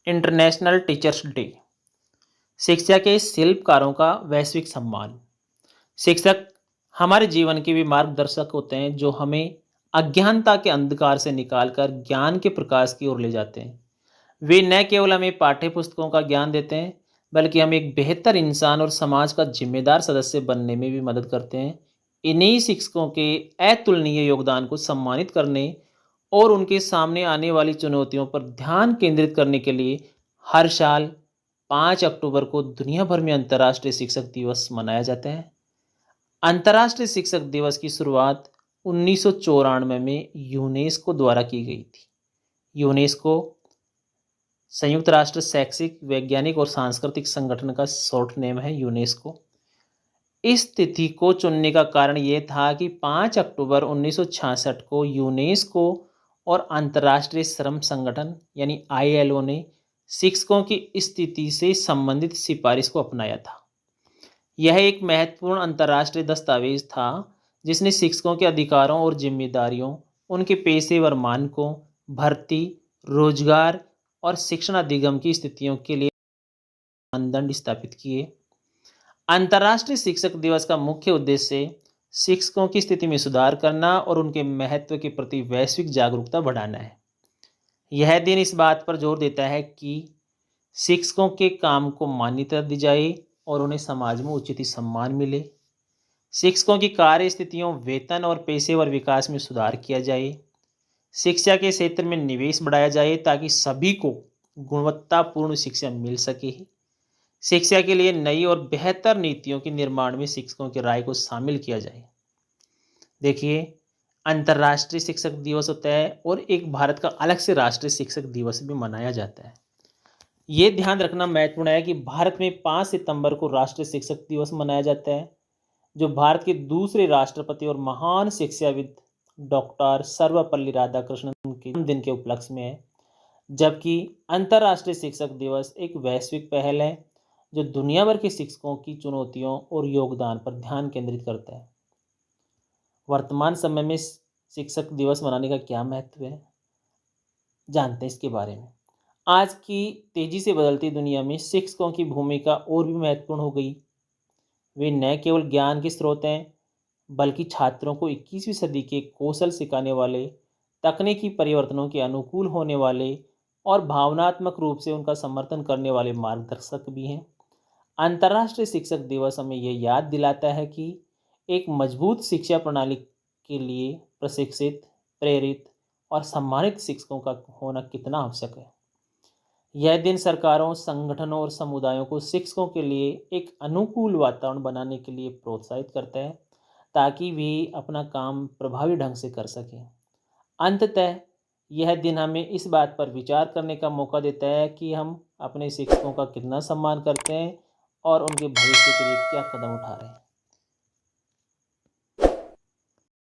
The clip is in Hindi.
International teachers day. शिक्षा के शिल्पकारों का वैश्विक सम्मान। शिक्षक हमारे जीवन के भी मार्गदर्शक होते हैं, जो हमें अज्ञानता के अंधकार से निकालकर ज्ञान के प्रकाश की ओर ले जाते हैं। वे न केवल हमें पाठ्य पुस्तकों का ज्ञान देते हैं, बल्कि हमें एक बेहतर इंसान और समाज का जिम्मेदार सदस्य बनने में भी मदद करते हैं। इन्हीं शिक्षकों के अतुलनीय योगदान को सम्मानित करने और उनके सामने आने वाली चुनौतियों पर ध्यान केंद्रित करने के लिए हर साल 5 अक्टूबर को दुनिया भर में अंतर्राष्ट्रीय शिक्षक दिवस मनाया जाता है। अंतर्राष्ट्रीय शिक्षक दिवस की शुरुआत 1994 में यूनेस्को द्वारा की गई थी। यूनेस्को संयुक्त राष्ट्र शैक्षिक, वैज्ञानिक और सांस्कृतिक संगठन का शॉर्ट नेम है यूनेस्को। इस तिथि को चुनने का कारण ये था कि 5 अक्टूबर 1966 को यूनेस्को और अंतर्राष्ट्रीय श्रम संगठन यानी ILO ने शिक्षकों की स्थिति से संबंधित सिफारिश को अपनाया था। यह एक महत्वपूर्ण अंतर्राष्ट्रीय दस्तावेज था जिसने शिक्षकों के अधिकारों और जिम्मेदारियों, उनके पेशेवर मानकों, भर्ती, रोजगार और शिक्षण अधिगम की स्थितियों के लिए मानदंड स्थापित किए। अंतर्राष्ट्रीय शिक्षक दिवस का मुख्य उद्देश्य शिक्षकों की स्थिति में सुधार करना और उनके महत्व के प्रति वैश्विक जागरूकता बढ़ाना है। यह दिन इस बात पर जोर देता है कि शिक्षकों के काम को मान्यता दी जाए और उन्हें समाज में उचित सम्मान मिले। शिक्षकों की कार्य स्थितियों, वेतन और पेशेवर विकास में सुधार किया जाए। शिक्षा के क्षेत्र में निवेश बढ़ाया जाए ताकि सभी को गुणवत्तापूर्ण शिक्षा मिल सके। शिक्षा के लिए नई और बेहतर नीतियों के निर्माण में शिक्षकों की राय को शामिल किया जाए। देखिए, अंतर्राष्ट्रीय शिक्षक दिवस होता है और एक भारत का अलग से राष्ट्रीय शिक्षक दिवस भी मनाया जाता है। ये ध्यान रखना महत्वपूर्ण है कि भारत में 5 सितंबर को राष्ट्रीय शिक्षक दिवस मनाया जाता है, जो भारत के दूसरे राष्ट्रपति और महान शिक्षाविद डॉक्टर सर्वपल्ली राधाकृष्णन के जन्मदिन के उपलक्ष्य में है। जबकि अंतर्राष्ट्रीय शिक्षक दिवस एक वैश्विक पहल है जो दुनिया भर के शिक्षकों की चुनौतियों और योगदान पर ध्यान केंद्रित करता है। वर्तमान समय में शिक्षक दिवस मनाने का क्या महत्व है, जानते हैं इसके बारे में। आज की तेजी से बदलती दुनिया में शिक्षकों की भूमिका और भी महत्वपूर्ण हो गई। वे न केवल ज्ञान के स्रोत हैं, बल्कि छात्रों को 21वीं सदी के कौशल सिखाने वाले, तकनीकी परिवर्तनों के अनुकूल होने वाले और भावनात्मक रूप से उनका समर्थन करने वाले मार्गदर्शक भी हैं। अंतर्राष्ट्रीय शिक्षक दिवस हमें यह याद दिलाता है कि एक मजबूत शिक्षा प्रणाली के लिए प्रशिक्षित, प्रेरित और सम्मानित शिक्षकों का होना कितना आवश्यक है। यह दिन सरकारों, संगठनों और समुदायों को शिक्षकों के लिए एक अनुकूल वातावरण बनाने के लिए प्रोत्साहित करता है ताकि वे अपना काम प्रभावी ढंग से कर सकें। अंततः यह दिन हमें इस बात पर विचार करने का मौका देता है कि हम अपने शिक्षकों का कितना सम्मान करते हैं और उनके भविष्य के लिए क्या कदम उठा रहे हैं।